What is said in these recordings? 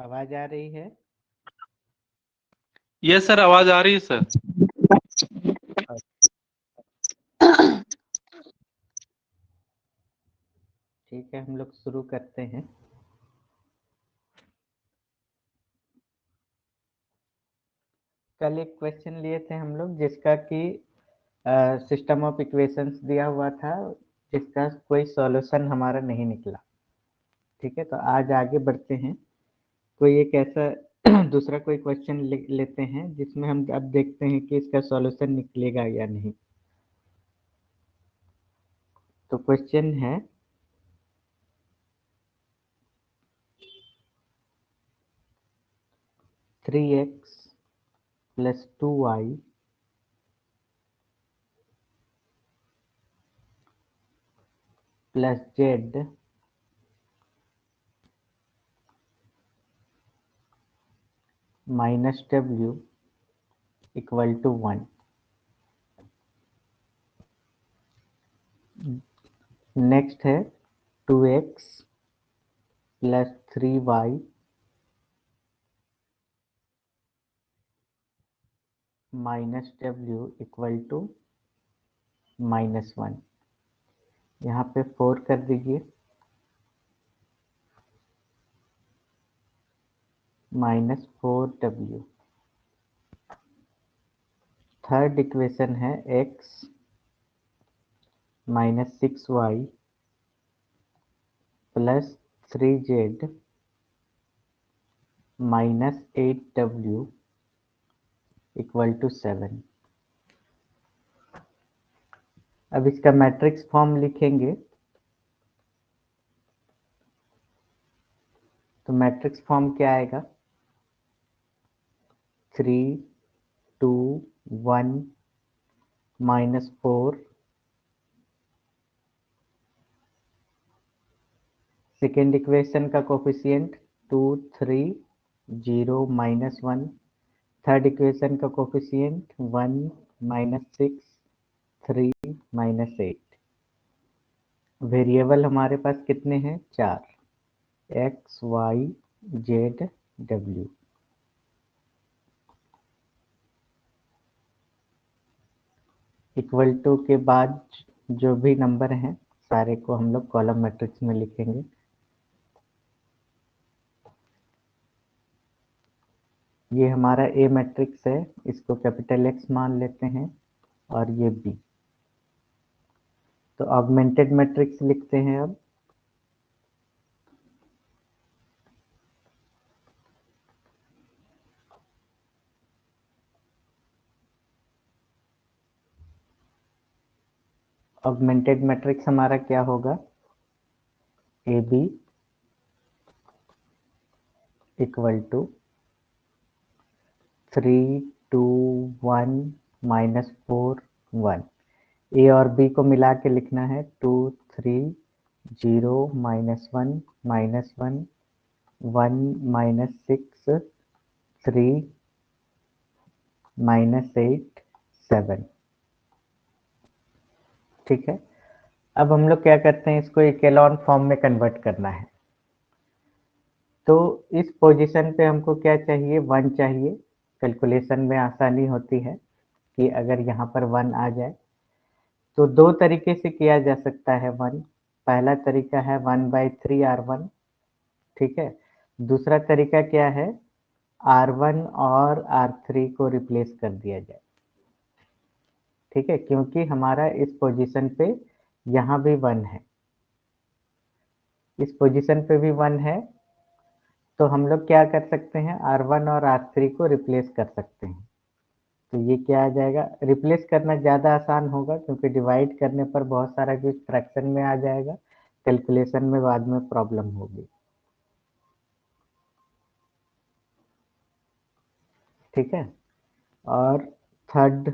आवाज आ रही है? यस सर, आवाज आ रही है सर। ठीक है, हम लोग शुरू करते हैं। कल एक क्वेश्चन लिए थे हम लोग जिसका कि सिस्टम ऑफ इक्वेशंस दिया हुआ था, जिसका कोई सॉल्यूशन हमारा नहीं निकला। ठीक है, तो आज आगे बढ़ते हैं। कोई एक ऐसा दूसरा कोई क्वेश्चन लेते हैं जिसमें हम अब देखते हैं कि इसका सॉल्यूशन निकलेगा या नहीं। तो क्वेश्चन है 3x + 2y + z - w = 1। Next है 2x + 3y - w = -1। यहाँ पे 4 कर दीजिए, -4w। थर्ड इक्वेशन है x - 6y + 3z - 8w = 7। अब इसका मैट्रिक्स फॉर्म लिखेंगे तो मैट्रिक्स फॉर्म क्या आएगा? 3 2 1 -4। सेकेंड इक्वेशन का कोफिशिएंट 2 3 0 -1। थर्ड इक्वेशन का कोफिशिएंट 1 -6 3 -8। वेरिएबल हमारे पास कितने हैं? 4, x y z w। Equal to के बाद जो भी नंबर हैं सारे को हम लोग कॉलम मैट्रिक्स में लिखेंगे। ये हमारा ए मैट्रिक्स है, इसको कैपिटल X मान लेते हैं, और ये B। तो ऑगमेंटेड मैट्रिक्स लिखते हैं अब। ऑगमेंटेड मैट्रिक्स हमारा क्या होगा? AB = 3 2 1 -4 1। ए और बी को मिला के लिखना है 2 3 0 -1 -1 1 -6 3 -8 7। ठीक है, अब हम लोग क्या करते हैं, इसको इकेलॉन फॉर्म में कन्वर्ट करना है। तो इस पोजीशन पे हमको क्या चाहिए? 1 चाहिए। कैलकुलेशन में आसानी होती है कि अगर यहाँ पर 1 आ जाए तो दो तरीके से किया जा सकता है 1। पहला तरीका है 1/3 R1। ठीक है, दूसरा तरीका क्या है? R1 और R3 को रिप्लेस कर दिया जाए। ठीक है, क्योंकि हमारा इस पोजीशन पे यहाँ भी 1 है, इस पोजीशन पे भी 1 है, तो हम लोग क्या कर सकते हैं? R1 और R3 को रिप्लेस कर सकते हैं। तो ये क्या आ जाएगा? रिप्लेस करना ज़्यादा आसान होगा क्योंकि डिवाइड करने पर बहुत सारा कुछ फ्रैक्शन में आ जाएगा, कैलकुलेशन में बाद में प्रॉब्लम होगी। ठीक है, और थर्ड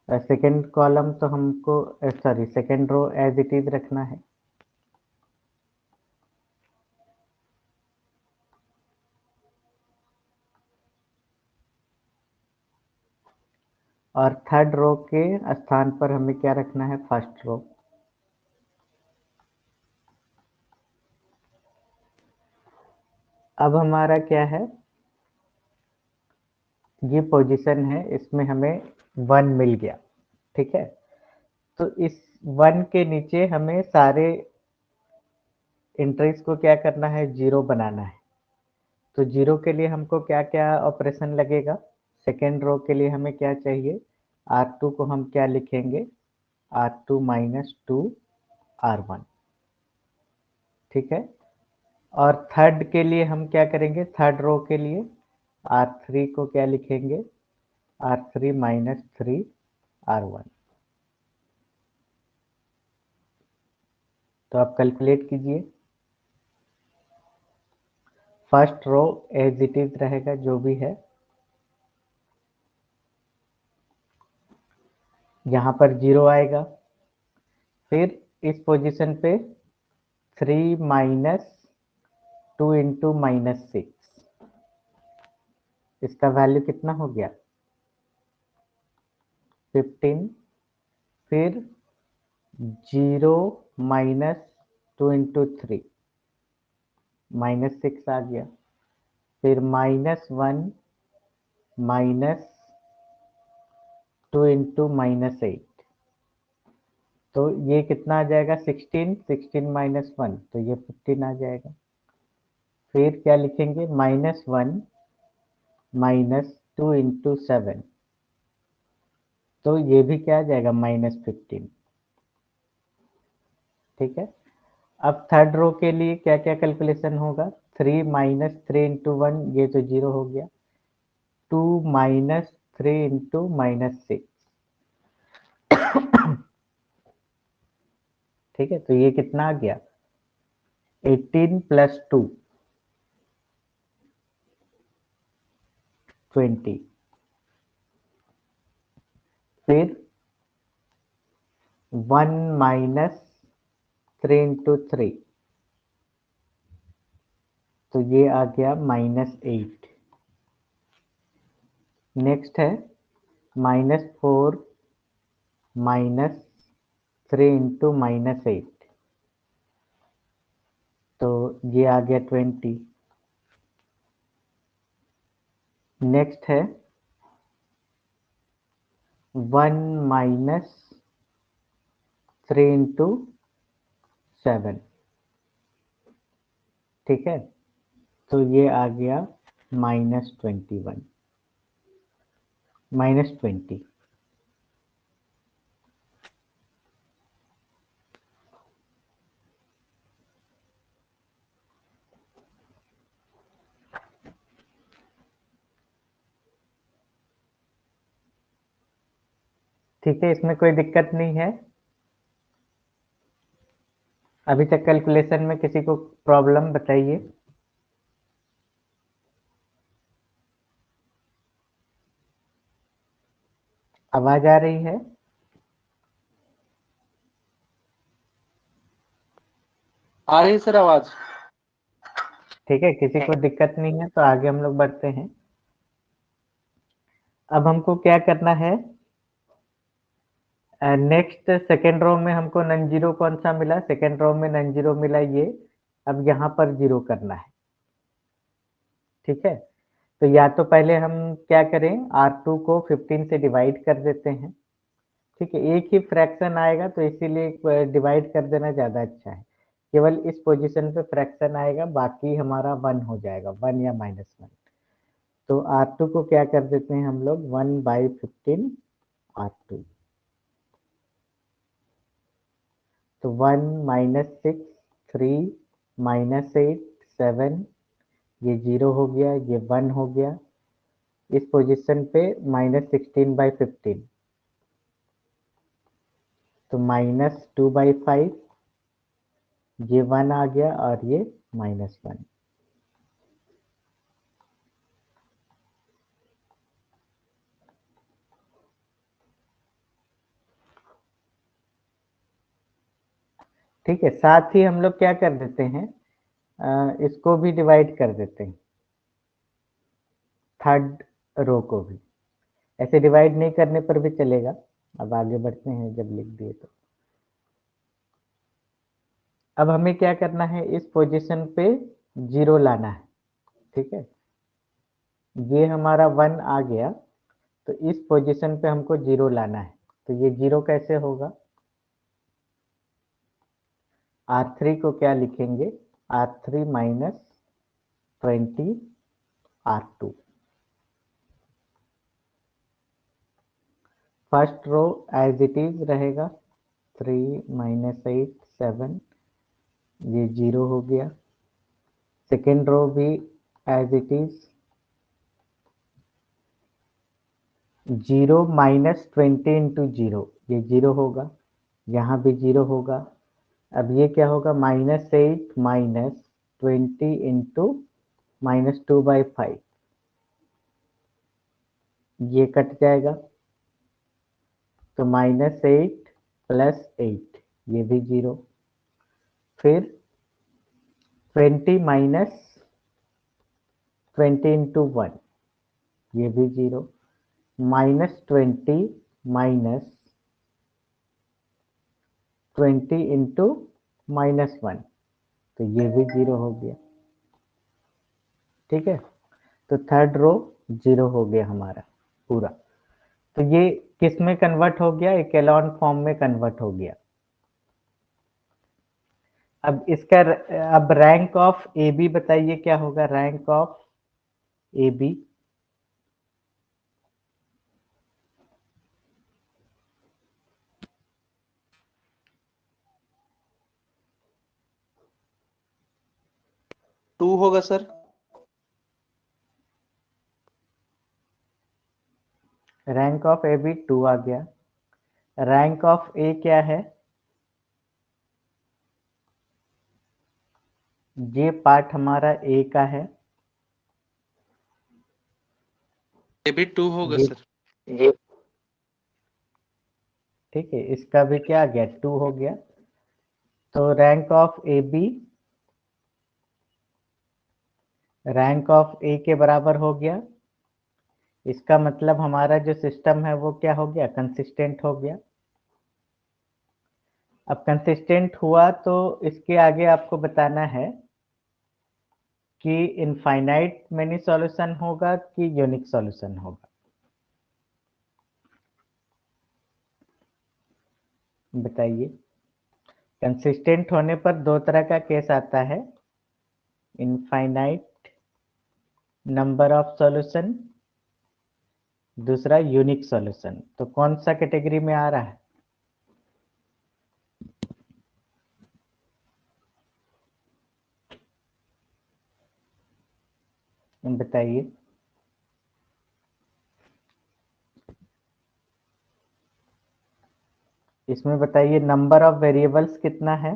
सेकेंड कॉलम तो हमको sorry second row as it is रखना है। और थर्ड रो के स्थान पर हमें क्या रखना है? First row. अब हमारा क्या है, ये पोजीशन है, इसमें हमें 1 मिल गया, ठीक है। तो इस 1 के नीचे हमें सारे एंट्रीज को क्या करना है, 0 बनाना है। तो 0 के लिए हमको क्या क्या ऑपरेशन लगेगा, सेकेंड रो के लिए हमें क्या चाहिए, R2 को हम क्या लिखेंगे, R2 माइनस 2 R1, ठीक है। और थर्ड के लिए हम क्या करेंगे, थर्ड रो के लिए R3 को क्या लिखेंगे, R3 माइनस 3 R1। तो आप कैलकुलेट कीजिए, first row as it is रहेगा जो भी है, यहाँ पर 0 आएगा। फिर इस पोजीशन पे 3 माइनस 2 इंटू माइनस 6, इसका वैल्यू कितना हो गया, 15। फिर 0 माइनस 2 इंटू 3, माइनस 6 आ गया। फिर -1 माइनस 2 इंटू माइनस 8, तो ये कितना आ जाएगा, 16, 16 माइनस 1, तो ये 15 आ जाएगा। फिर क्या लिखेंगे, -1 माइनस 2 इंटू 7, तो ये भी क्या आ जाएगा, -15, ठीक है। अब थर्ड रो के लिए क्या क्या कैलकुलेशन होगा, 3 माइनस 3 इंटू 1, ये तो 0 हो गया। 2 माइनस 3 इंटू माइनस 6, ठीक है। तो ये कितना आ गया, 18 प्लस 2 20। फिर 1 माइनस 3 इंटू 3, तो ये आ गया -8। नेक्स्ट है -4 माइनस 3 इंटू माइनस 8, तो ये आ गया 20। नेक्स्ट है 1 माइनस 3 इंटू 7, ठीक है। तो ये आ गया -21, -20। ठीक है, इसमें कोई दिक्कत नहीं है। अभी तक कैलकुलेशन में किसी को प्रॉब्लम बताइए। आवाज आ रही है, आ रही है सर आवाज। ठीक है, किसी को दिक्कत नहीं है तो आगे हम लोग बढ़ते हैं। अब हमको क्या करना है, नेक्स्ट सेकेंड रो में हमको नन जीरो कौन सा मिला, सेकेंड रो में नन जीरो मिला ये। अब यहाँ पर 0 करना है, ठीक है। तो या तो पहले हम क्या करें, R2 को 15 से डिवाइड कर देते हैं, ठीक है। एक ही फ्रैक्शन आएगा तो इसीलिए डिवाइड कर देना ज़्यादा अच्छा है। केवल इस पोजीशन पे फ्रैक्शन आएगा, बाकी हमारा 1 हो जाएगा, 1 या -1। तो R2 को क्या कर देते हैं हम लोग, 1/15 R2। तो 1 माइनस 6 3 माइनस 8 7, ये 0 हो गया, ये 1 हो गया। इस पोजीशन पे -16/15, तो -2/5, ये 1 आ गया और ये -1। ठीक है, साथ ही हम लोग क्या कर देते हैं, इसको भी डिवाइड कर देते हैं, थर्ड रो को भी। ऐसे डिवाइड नहीं करने पर भी चलेगा। अब आगे बढ़ते हैं, जब लिख दिए तो। अब हमें क्या करना है, इस पोजीशन पे 0 लाना है, ठीक है, ये हमारा 1 आ गया, तो इस पोजीशन पे हमको 0 लाना है। तो ये 0 कैसे होगा? R3 को क्या लिखेंगे? R3 minus 20 R2। First row as it is रहेगा, 3 माइनस 8 7, ये 0 हो गया। सेकेंड रो भी as it is, 0 minus 20 into 0, ये 0 होगा, यहाँ भी 0 होगा। अब ये क्या होगा? -8 माइनस 20 इंटू -2/5, ये कट जाएगा, तो -8 प्लस 8, ये भी 0। फिर 20 माइनस 20 इंटू 1, ये भी 0। -20 माइनस 20 इंटू -1, तो ये भी 0 हो गया। ठीक है, तो थर्ड रो 0 हो गया हमारा पूरा। तो ये किस में कन्वर्ट हो गया? इकेलॉन फॉर्म में कन्वर्ट हो गया। अब इसका अब रैंक ऑफ ए बी बताइए क्या होगा? Rank of A B, two होगा sir. Rank of A B 2 आ गया। रैंक ऑफ ए क्या है? ये पार्ट हमारा ए का है, ये भी टू होगा ये सर। ठीक है, इसका भी क्या आ गया? 2 हो गया। तो rank of A B rank of A के बराबर हो गया। इसका मतलब हमारा जो सिस्टम है वो क्या हो गया? कंसिस्टेंट हो गया। अब कंसिस्टेंट हुआ तो इसके आगे आपको बताना है कि इनफाइनाइट मैनी सॉल्यूशन होगा कि यूनिक सॉल्यूशन होगा। बताइए। कंसिस्टेंट होने पर दो तरह का केस आता है, इनफाइनाइट नंबर ऑफ सॉल्यूशन, दूसरा यूनिक सॉल्यूशन। तो कौन सा कैटेगरी में आ रहा है? बताइए। इसमें बताइए नंबर ऑफ वेरिएबल्स कितना है?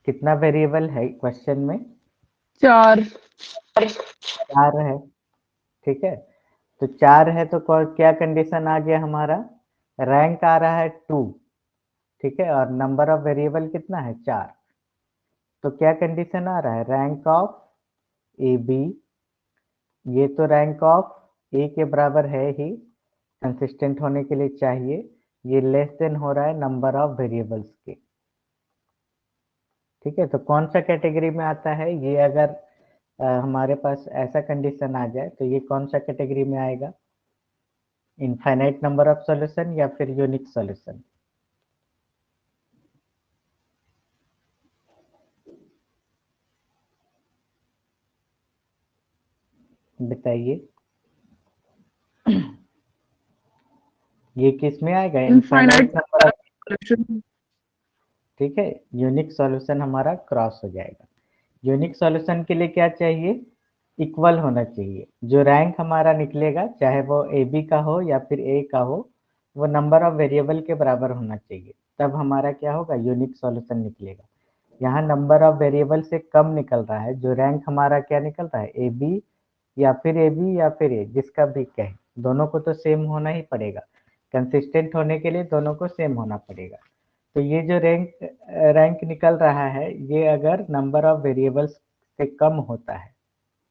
कितना वेरिएबल है क्वेश्चन में? 4। 4 है। ठीक है, तो 4 है तो क्या कंडीशन आ गया हमारा? रैंक आ रहा है 2, ठीक है, और नंबर ऑफ वेरिएबल कितना है? 4। तो क्या कंडीशन आ रहा है? रैंक ऑफ ए बी, ये तो रैंक ऑफ ए के बराबर है ही, कंसिस्टेंट होने के लिए चाहिए, ये लेस देन हो रहा है नंबर ऑफ वेरिएबल्स के। ठीक है, तो कौन सा कैटेगरी में आता है ये? अगर हमारे पास ऐसा कंडीशन आ जाए तो ये कौन सा कैटेगरी में आएगा? इनफाइनाइट नंबर ऑफ सॉल्यूशन या फिर यूनिक सॉल्यूशन? बताइए। ये किस में आएगा? Infinite number of, solution. ठीक है, यूनिक सॉल्यूशन हमारा क्रॉस हो जाएगा। यूनिक सॉल्यूशन के लिए क्या चाहिए? इक्वल होना चाहिए। जो रैंक हमारा निकलेगा, चाहे वो ए बी का हो या फिर ए का हो, वो नंबर ऑफ वेरिएबल के बराबर होना चाहिए, तब हमारा क्या होगा? यूनिक सॉल्यूशन निकलेगा। यहाँ नंबर ऑफ वेरिएबल से कम निकल रहा है, जो रैंक हमारा क्या निकल रहा है? ए बी या फिर ए बी या फिर ए, जिसका भी कहे, दोनों को तो सेम होना ही पड़ेगा। कंसिस्टेंट होने के लिए दोनों को सेम होना पड़ेगा। तो ये जो रैंक निकल रहा है, ये अगर नंबर ऑफ वेरिएबल्स से कम होता है,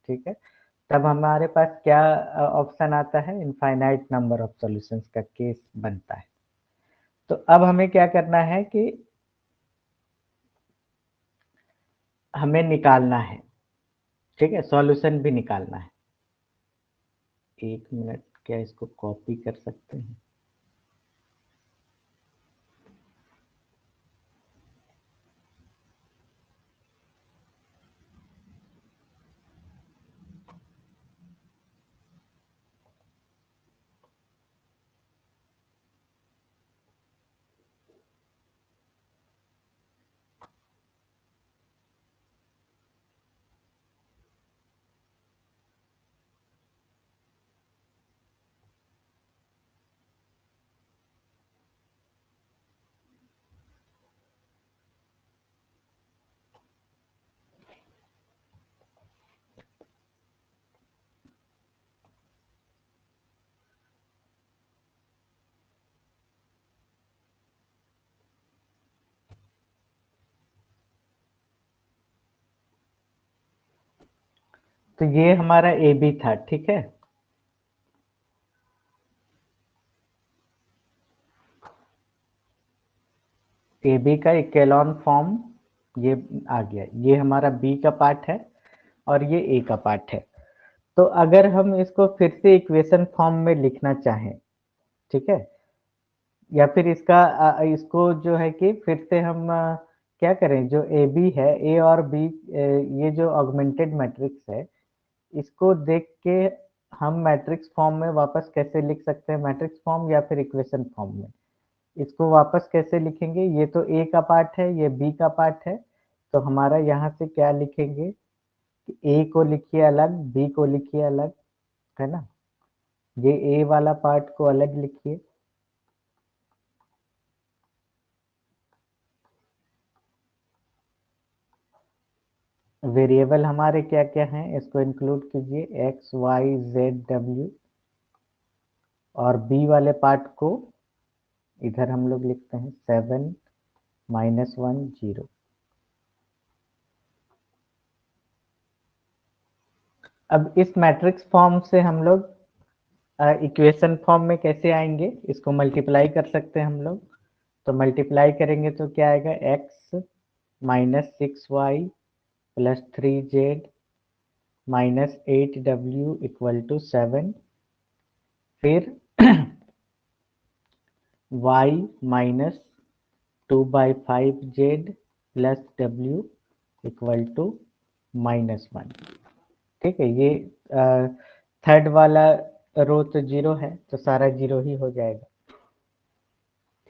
ठीक है, तब हमारे पास क्या ऑप्शन आता है? इनफाइनाइट नंबर ऑफ सॉल्यूशंस का केस बनता है। तो अब हमें क्या करना है कि हमें निकालना है, ठीक है, सॉल्यूशन भी निकालना है। एक मिनट, क्या इसको कॉपी कर सकते हैं? तो ये हमारा ए बी था, ठीक है। ए बी का इकेलॉन फॉर्म ये आ गया, ये हमारा बी का पार्ट है और ये ए का पार्ट है। तो अगर हम इसको फिर से इक्वेशन फॉर्म में लिखना चाहें, ठीक है, या फिर इसको जो है कि फिर से हम क्या करें, जो ए बी है, ए और बी, ये जो ऑगमेंटेड मैट्रिक्स है, इसको देख के हम मैट्रिक्स फॉर्म में वापस कैसे लिख सकते हैं, मैट्रिक्स फॉर्म या फिर इक्वेशन फॉर्म में इसको वापस कैसे लिखेंगे? ये तो ए का पार्ट है, ये बी का पार्ट है, तो हमारा यहाँ से क्या लिखेंगे कि ए को लिखिए अलग, बी को लिखिए अलग, है ना। ये ए वाला पार्ट को अलग लिखिए, वेरिएबल हमारे क्या क्या हैं इसको इंक्लूड कीजिए, एक्स वाई जेड डब्ल्यू, और बी वाले पार्ट को इधर हम लोग लिखते हैं 7 -1 0। अब इस मैट्रिक्स फॉर्म से हम लोग इक्वेशन फॉर्म में कैसे आएंगे, इसको मल्टीप्लाई कर सकते हैं हम लोग। तो मल्टीप्लाई करेंगे तो क्या आएगा, x -6y + 3z -8w = 7, फिर y -2/5z + w = -1। ठीक है, ये थर्ड वाला रो तो जीरो है, तो सारा जीरो ही हो जाएगा।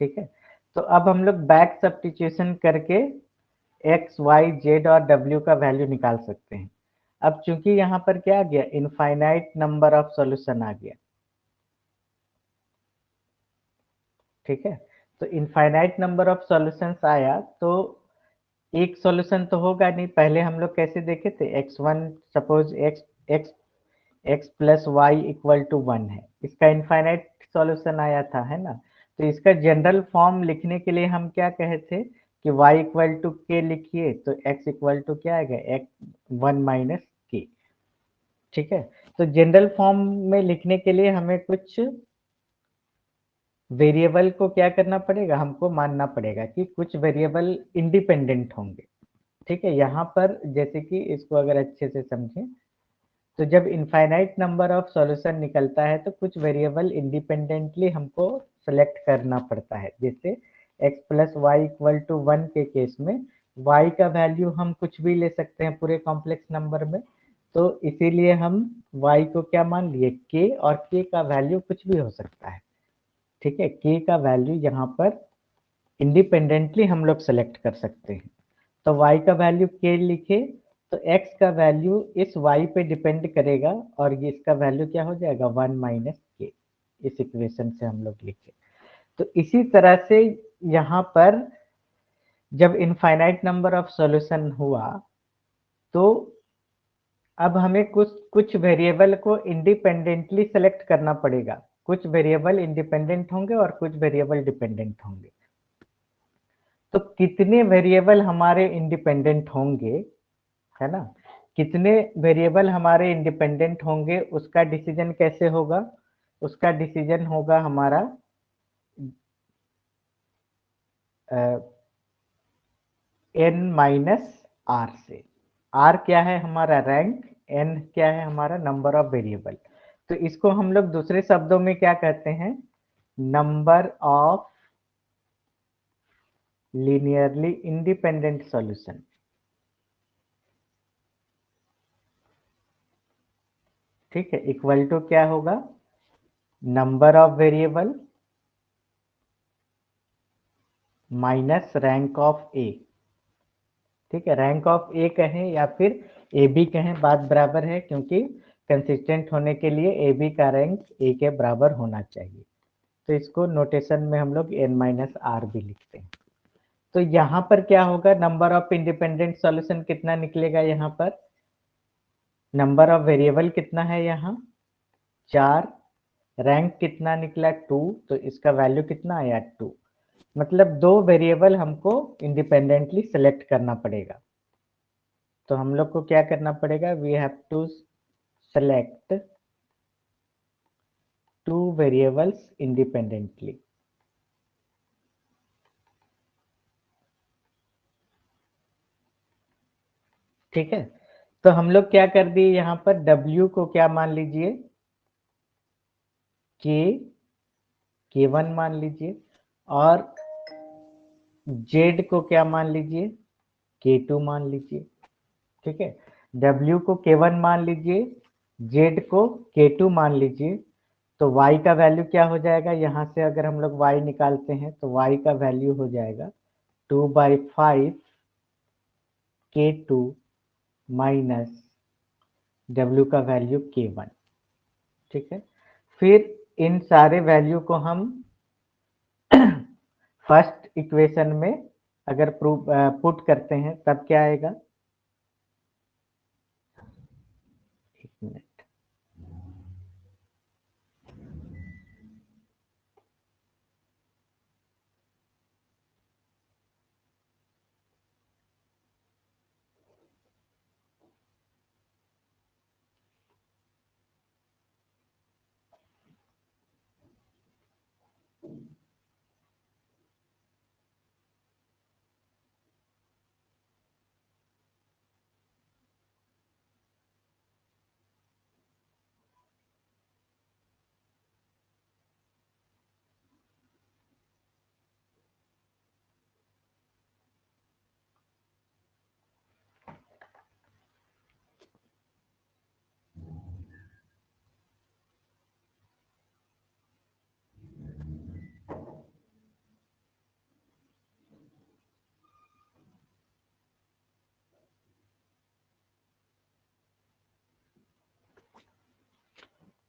ठीक है, तो अब हम लोग बैक सब्स्टिट्यूशन करके एक्स वाई जेड और डब्ल्यू का वैल्यू निकाल सकते हैं। अब चूंकि यहाँ पर क्या आ गया, इनफाइनाइट नंबर ऑफ सॉल्यूशन आ गया, ठीक है। तो इनफाइनाइट नंबर ऑफ सॉल्यूशंस आया तो एक सॉल्यूशन तो होगा नहीं, पहले हम लोग कैसे देखे थे, x1 suppose x x x + y = 1 है, इसका इनफाइनाइट सॉल्यूशन आया था, है ना। तो इसका जनरल फॉर्म लिखने के लिए हम क्या कहे थे कि y = k लिखिए, तो x = क्या आएगा, x 1 - k। ठीक है, तो जनरल फॉर्म में लिखने के लिए हमें कुछ वेरिएबल को क्या करना पड़ेगा, हमको मानना पड़ेगा कि कुछ वेरिएबल इंडिपेंडेंट होंगे। ठीक है, यहाँ पर जैसे कि इसको अगर अच्छे से समझें, तो जब इनफाइनाइट नंबर ऑफ सॉल्यूशन निकलता है तो कुछ वेरिएबल इंडिपेंडेंटली हमको सेलेक्ट करना पड़ता है। जैसे x + y = 1 के केस में y का वैल्यू हम कुछ भी ले सकते हैं पूरे कॉम्प्लेक्स नंबर में, तो इसीलिए हम y को क्या मान लिए, k, और k का वैल्यू कुछ भी हो सकता है। ठीक है, k का वैल्यू यहाँ पर इंडिपेंडेंटली हम लोग सेलेक्ट कर सकते हैं। तो y का वैल्यू k लिखे, तो x का वैल्यू इस y पे डिपेंड करेगा और ये इसका वैल्यू क्या हो जाएगा, 1 - k। इस इक्वेशन से हम लोग लिखे। तो इसी तरह से यहाँ पर जब इनफाइनाइट नंबर ऑफ सॉल्यूशन हुआ तो अब हमें कुछ वेरिएबल को इंडिपेंडेंटली सेलेक्ट करना पड़ेगा। कुछ वेरिएबल इंडिपेंडेंट होंगे और कुछ वेरिएबल डिपेंडेंट होंगे। तो कितने वेरिएबल हमारे इंडिपेंडेंट होंगे, है ना, कितने वेरिएबल हमारे इंडिपेंडेंट होंगे उसका डिसीजन कैसे होगा, उसका डिसीजन होगा हमारा n - r से। आर क्या है हमारा रैंक, एन क्या है हमारा नंबर ऑफ वेरिएबल। तो इसको हम लोग दूसरे शब्दों में क्या कहते हैं, number of linearly independent solution. ठीक है, इक्वल टू क्या होगा, number of variable minus rank of A. ठीक है, रैंक ऑफ ए कहें या फिर ए बी कहें, बात बराबर है, क्योंकि कंसिस्टेंट होने के लिए ए बी का रैंक ए के बराबर होना चाहिए। तो इसको नोटेशन में हम लोग n माइनस आर भी लिखते हैं। तो यहाँ पर क्या होगा, नंबर ऑफ इंडिपेंडेंट सॉल्यूशन कितना निकलेगा, यहाँ पर नंबर ऑफ वेरिएबल कितना है, यहाँ 4, रैंक कितना निकला 2, तो इसका वैल्यू कितना आया 2। मतलब 2 वेरिएबल हमको इंडिपेंडेंटली सेलेक्ट करना पड़ेगा। तो हम लोग को क्या करना पड़ेगा, we have to select 2 variables independently. ठीक है, तो हम लोग क्या कर दिए, यहाँ पर W को क्या मान लीजिए, K1 मान लीजिए, और Z को क्या मान लीजिए, K2 मान लीजिए। ठीक है, W को K1 मान लीजिए, Z को K2 मान लीजिए। तो Y का वैल्यू क्या हो जाएगा, यहाँ से अगर हम लोग Y निकालते हैं तो Y का वैल्यू हो जाएगा 2/5 K2 माइनस W का वैल्यू K1। ठीक है, फिर इन सारे वैल्यू को हम फर्स्ट इक्वेशन में अगर पुट करते हैं तब क्या आएगा, एक मिनट।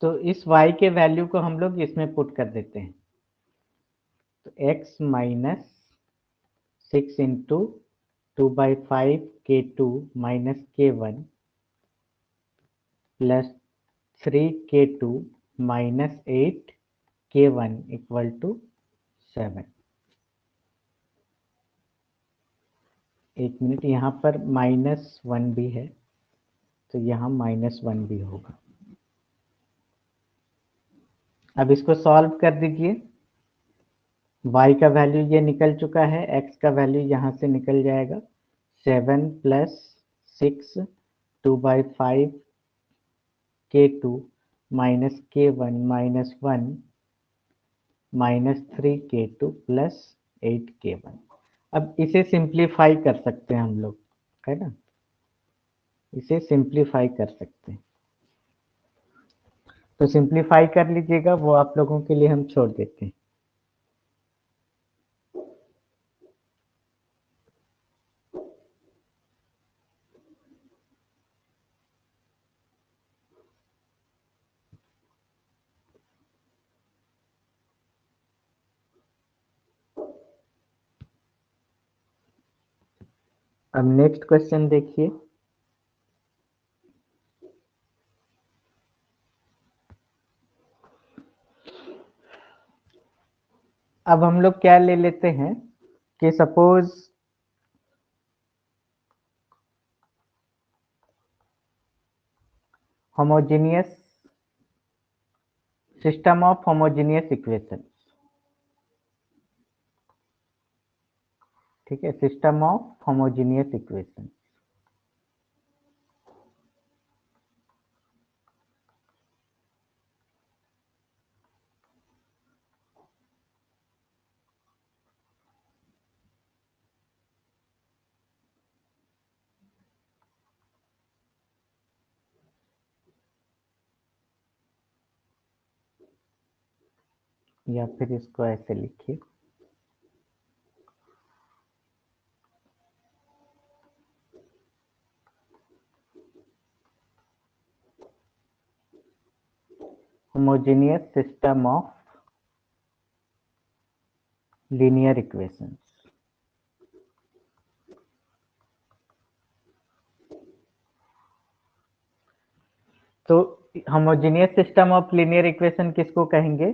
तो इस y के वैल्यू को हम लोग इसमें पुट कर देते हैं। तो x minus 6 into 2/5 K2 minus K1 plus 3 K2 minus 8 K1 equal to 7। एक मिनट, यहाँ पर -1 भी है, तो यहाँ -1 भी होगा। अब इसको सॉल्व कर दीजिए, y का वैल्यू ये निकल चुका है, x का वैल्यू यहाँ से निकल जाएगा 7 plus 6 2/5 K2 minus K1 minus 1 minus 3 K2 plus 8 K1। अब इसे सिंप्लीफाई कर सकते हैं हम लोग, है ना, इसे सिंप्लीफाई कर सकते हैं। तो सिंप्लीफाई कर लीजिएगा, वो आप लोगों के लिए हम छोड़ देते हैं। अब नेक्स्ट क्वेश्चन देखिए, अब हम लोग क्या ले लेते हैं कि suppose homogeneous system of homogeneous equation. ठीक है, सिस्टम ऑफ होमोजेनियस इक्वेशन। या फिर इसको ऐसे लिखिए, homogeneous system of linear equations. तो homogeneous system of linear equation किसको कहेंगे?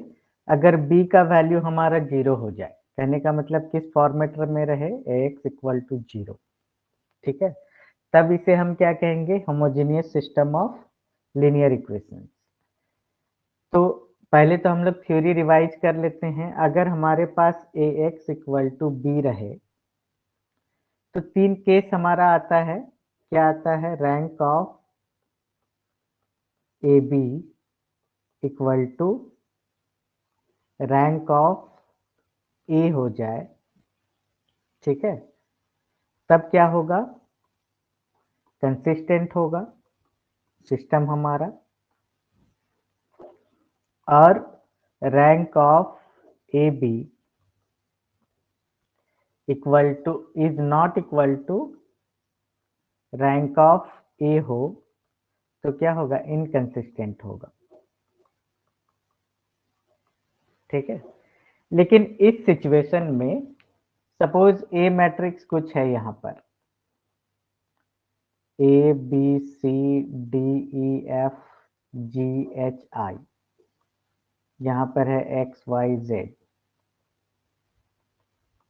अगर b का वैल्यू हमारा 0 हो जाए, कहने का मतलब किस फॉर्मेट में रहे, x इक्वल टू 0, ठीक है, तब इसे हम क्या कहेंगे? Homogeneous system of linear equation. तो पहले तो हम लोग थ्योरी रिवाइज कर लेते हैं। अगर हमारे पास ax इक्वल टू b रहे तो 3 केस हमारा आता है। क्या आता है? Rank of ab equal to rank of a हो जाए, ठीक है, तब क्या होगा? कंसिस्टेंट होगा सिस्टम हमारा। और rank of A B equal to is not equal to rank of A हो तो क्या होगा? इनकंसिस्टेंट होगा, ठीक है। लेकिन इस सिचुएशन में सपोज ए मैट्रिक्स कुछ है यहाँ पर, A B C D E F G H I, यहाँ पर है एक्स वाई जेड,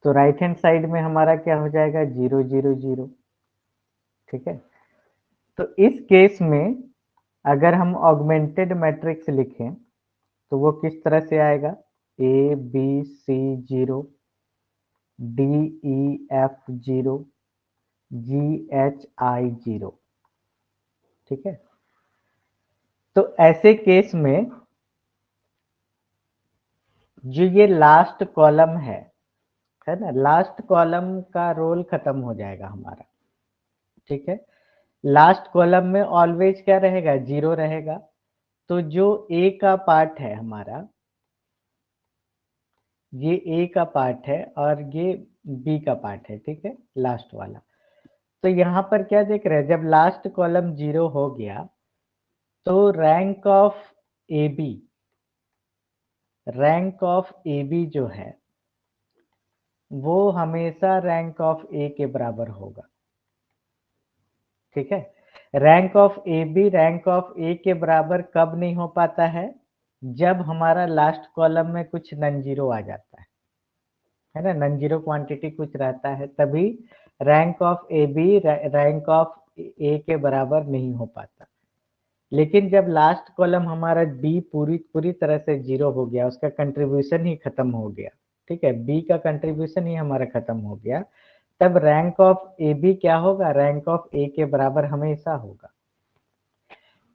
तो राइट हैंड साइड में हमारा क्या हो जाएगा? 0 0 0, ठीक है। तो इस केस में अगर हम ऑगमेंटेड मैट्रिक्स लिखें तो वो किस तरह से आएगा? A B C 0, D E F 0, G H I 0, ठीक है। तो ऐसे केस में जो ये लास्ट कॉलम है ना, लास्ट कॉलम का रोल खत्म हो जाएगा हमारा, ठीक है। लास्ट कॉलम में ऑलवेज क्या रहेगा? 0 रहेगा। तो जो ए का पार्ट है हमारा, ये ए का पार्ट है और ये बी का पार्ट है, ठीक है, लास्ट वाला। तो यहाँ पर क्या देख रहे हैं? जब लास्ट कॉलम 0 हो गया तो रैंक ऑफ ए बी जो है वो हमेशा रैंक ऑफ ए के बराबर होगा, ठीक है। Rank of A B rank of A के बराबर कब नहीं हो पाता है? जब हमारा लास्ट कॉलम में कुछ नन जीरो आ जाता है ना, नन जीरो क्वांटिटी कुछ रहता है, तभी rank of A B rank of A के बराबर नहीं हो पाता। लेकिन जब लास्ट कॉलम हमारा बी पूरी तरह से 0 हो गया, उसका कंट्रीब्यूशन ही खत्म हो गया, ठीक है, बी का कंट्रीब्यूशन ही हमारा खत्म हो गया, तब रैंक ऑफ ए बी क्या होगा? रैंक ऑफ ए के बराबर हमेशा होगा।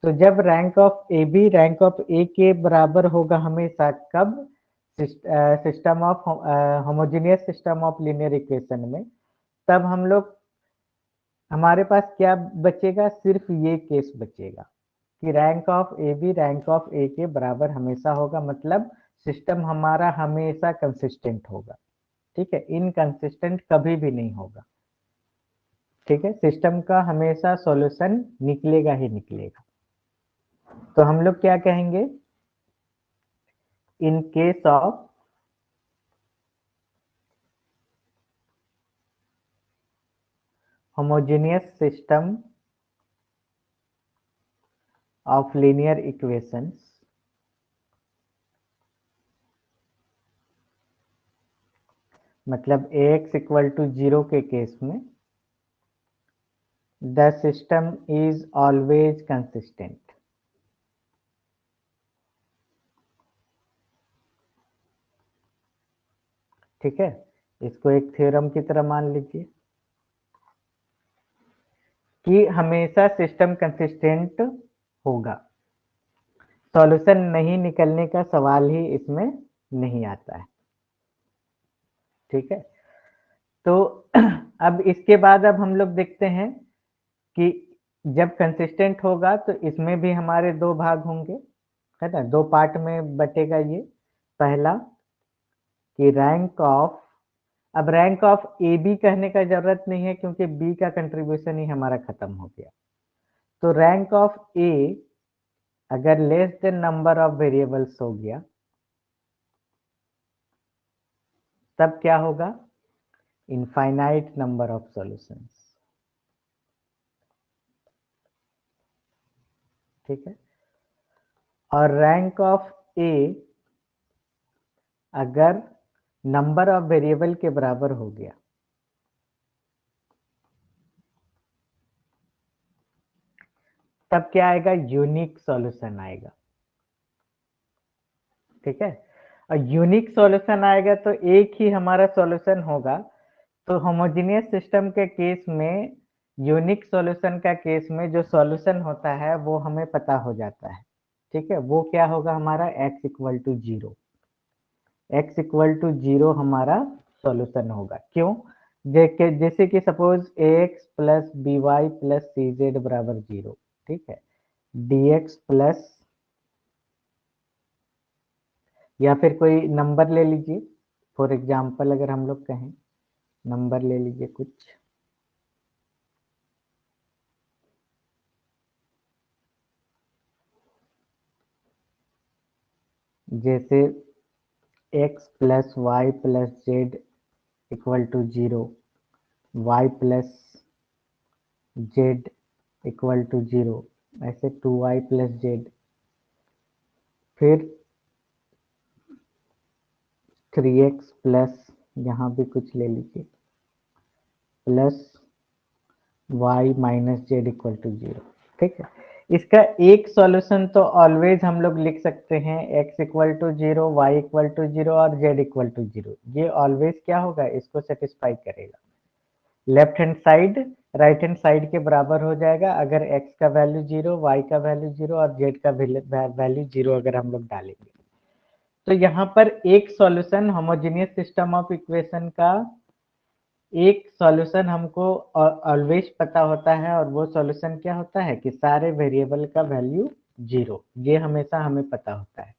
तो जब rank of A B rank of A के बराबर होगा हमेशा, कब? System of homogeneous system of linear equation में। तब हम लोग, हमारे पास क्या बचेगा? सिर्फ ये केस बचेगा कि rank of A B rank of A के बराबर हमेशा होगा, मतलब सिस्टम हमारा हमेशा कंसिस्टेंट होगा, ठीक है, इनकंसिस्टेंट कभी भी नहीं होगा, ठीक है। सिस्टम का हमेशा सॉल्यूशन निकलेगा ही निकलेगा। तो हम लोग क्या कहेंगे? In case of homogeneous system of linear equations, मतलब ax इक्वल टू 0 के केस में the system is always consistent, ठीक है। इसको एक थ्योरम की तरह मान लीजिए कि हमेशा सिस्टम कंसिस्टेंट होगा, सॉल्यूशन नहीं निकलने का सवाल ही इसमें नहीं आता है, ठीक है। तो अब इसके बाद अब हम लोग देखते हैं कि जब कंसिस्टेंट होगा तो इसमें भी हमारे दो भाग होंगे, है ना, दो पार्ट में बटेगा ये। पहला कि रैंक ऑफ, अब रैंक ऑफ ए बी कहने का जरूरत नहीं है क्योंकि बी का कंट्रीब्यूशन ही हमारा खत्म हो गया। तो रैंक ऑफ ए अगर less than number of variables हो गया तब क्या होगा, इनफाइनाइट नंबर ऑफ सॉल्यूशंस। ठीक है, और रैंक ऑफ ए अगर नंबर ऑफ वेरिएबल के बराबर हो गया तब क्या आएगा, यूनिक सॉल्यूशन आएगा। ठीक है, और यूनिक सॉल्यूशन आएगा तो एक ही हमारा सॉल्यूशन होगा। तो होमोजेनियस सिस्टम के केस में, यूनिक सॉल्यूशन का केस में जो सॉल्यूशन होता है वो हमें पता हो जाता है। ठीक है, वो क्या होगा हमारा x equal to zero, x equal to zero हमारा सॉल्यूशन होगा। क्यों, जैसे कि suppose ax plus B Y plus C Z बराबर जीरो। ठीक है, dx प्लस, या फिर कोई नंबर ले लीजिए, फॉर एग्जाम्पल अगर हम लोग कहें नंबर ले लीजिए कुछ, जैसे x plus y plus z equal to zero, y plus z equal to zero, ऐसे 2y प्लस जेड, फिर 3x प्लस, यहाँ भी कुछ ले लीजिए, plus y minus z equal to zero. ठीक है, इसका एक सॉल्यूशन तो ऑलवेज हम लोग लिख सकते हैं, x equal to zero, y equal to zero और z इक्वल टू जीरो। ये ऑलवेज क्या होगा, इसको सेटिस्फाई करेगा। Left hand side right hand side के बराबर हो जाएगा अगर x का वैल्यू जीरो, y का वैल्यू जीरो और z का वैल्यू जीरो अगर हम लोग डालेंगे। तो यहाँ पर एक solution homogeneous system of equation का एक सॉल्यूशन हमको ऑलवेज पता होता है, और वो सॉल्यूशन क्या होता है कि सारे वेरिएबल का वैल्यू जीरो, ये हमेशा हमें पता होता है।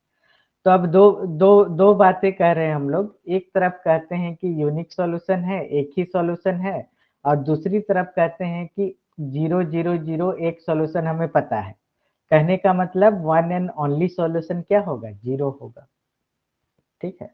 तो अब दो दो दो बातें कह रहे हैं हम लोग, एक तरफ कहते हैं कि यूनिक सॉल्यूशन है, एक ही सॉल्यूशन है, और दूसरी तरफ कहते हैं कि जीरो जीरो जीरो एक सॉल्यूशन हमें पता है। कहने का मतलब वन एंड ओनली सॉल्यूशन क्या होगा, जीरो होगा। ठीक है,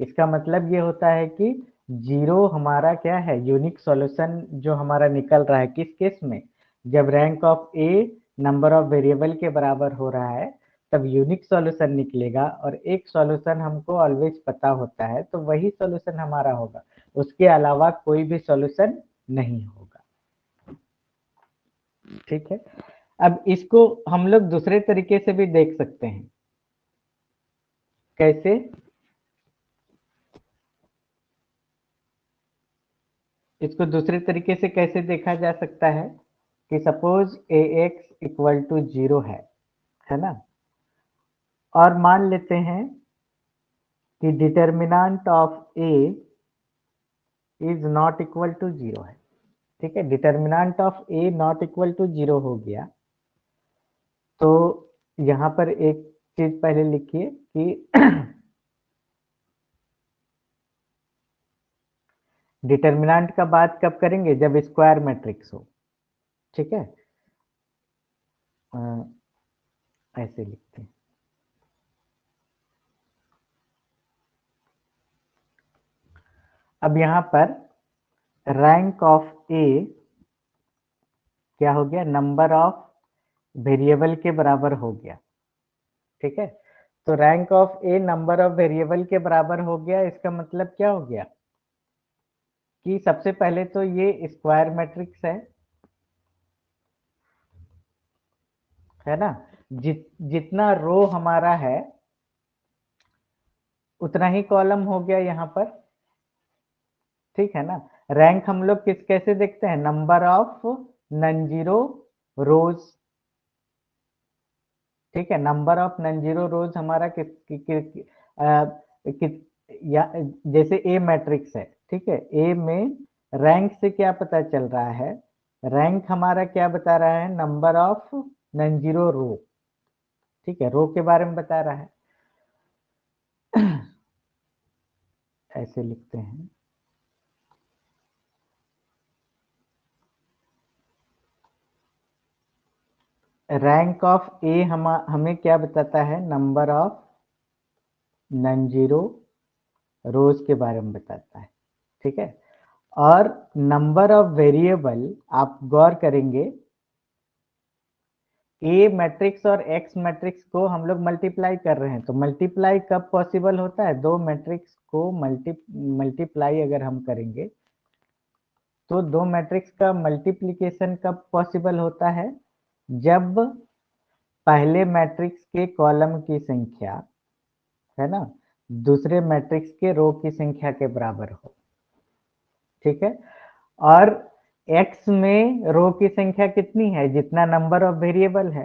इसका मतलब ये होता है कि जीरो हमारा क्या है, यूनिक सॉल्यूशन जो हमारा निकल रहा है किस केस में, जब rank of A number of variable के बराबर हो रहा है तब यूनिक सॉल्यूशन निकलेगा, और एक सॉल्यूशन हमको ऑलवेज पता होता है तो वही सॉल्यूशन हमारा होगा, उसके अलावा कोई भी सॉल्यूशन नहीं होगा। ठीक है, अब इसको हम लोग दूसरे तरीके से भी देख सकते हैं। कैसे, इसको दूसरे तरीके से कैसे देखा जा सकता है कि suppose ax equal to zero है ना, और मान लेते हैं कि determinant of a is not equal to zero है। ठीक है, determinant of a not equal to zero हो गया, तो यहाँ पर एक चीज पहले लिखिए कि डिटर्मिनेंट का बात कब करेंगे, जब स्क्वायर मैट्रिक्स हो। ठीक है, ऐसे लिखते हैं। अब यहाँ पर रैंक ऑफ ए क्या हो गया, नंबर ऑफ वेरिएबल के बराबर हो गया। ठीक है, तो rank of A number of variable के बराबर हो गया, इसका मतलब क्या हो गया कि सबसे पहले तो ये स्क्वायर मैट्रिक्स है ना, जितना रो हमारा है उतना ही कॉलम हो गया यहाँ पर। ठीक है ना, रैंक हम लोग कैसे देखते हैं, नंबर ऑफ नॉन जीरो रोज। ठीक है, नंबर ऑफ नॉन जीरो रोज हमारा या जैसे ए मैट्रिक्स है। ठीक है, ए में रैंक से क्या पता चल रहा है, रैंक हमारा क्या बता रहा है, नंबर ऑफ नॉन जीरो रो। ठीक है, रो के बारे में बता रहा है। ऐसे लिखते हैं। रैंक ऑफ ए हमें क्या बताता है? नंबर ऑफ नॉन जीरो रोज के बारे में बताता है, ठीक है। और नंबर ऑफ वेरिएबल, आप गौर करेंगे, ए मैट्रिक्स और एक्स मैट्रिक्स को हम लोग मल्टीप्लाई कर रहे हैं, तो मल्टीप्लाई कब पॉसिबल होता है? दो मैट्रिक्स को मल्टीप्लाई अगर हम करेंगे तो दो मैट्रिक्स का मल्टीप्लिकेशन कब पॉसिबल होता है? जब पहले मैट्रिक्स के कॉलम की संख्या, है ना, दूसरे मैट्रिक्स के रो की संख्या के बराबर हो, ठीक है। और x में रो की संख्या कितनी है? जितना नंबर ऑफ वेरिएबल है,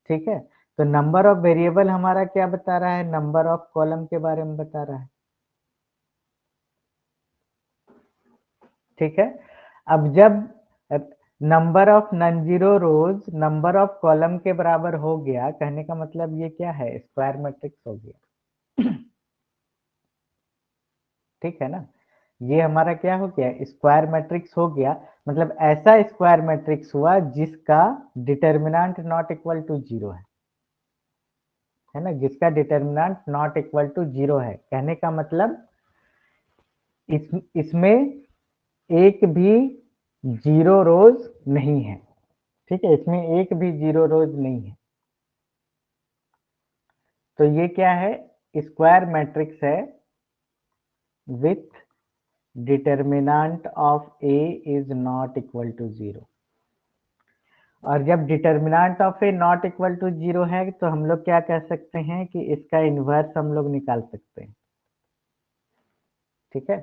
ठीक है। तो नंबर ऑफ वेरिएबल हमारा क्या बता रहा है? नंबर ऑफ कॉलम के बारे में बता रहा है, ठीक है। अब जब number of non zero rose number of column के बराबर हो गया, कहने का मतलब ये क्या है? स्क्वायर मैट्रिक्स हो गया, ठीक है ना। ये हमारा क्या हो गया? स्क्वायर मैट्रिक्स हो गया। मतलब ऐसा स्क्वायर मैट्रिक्स हुआ जिसका determinant not equal to zero है ना, जिसका determinant not equal to zero है। कहने का मतलब इसमें एक भी जीरो रोज नहीं है, ठीक है, इसमें एक भी जीरो रोज नहीं है। तो ये क्या है? स्क्वायर मैट्रिक्स है with determinant of A is not equal to zero. और जब determinant of A not equal to zero है तो हम लोग क्या कह सकते हैं कि इसका इन्वर्स हम लोग निकाल सकते हैं, ठीक है।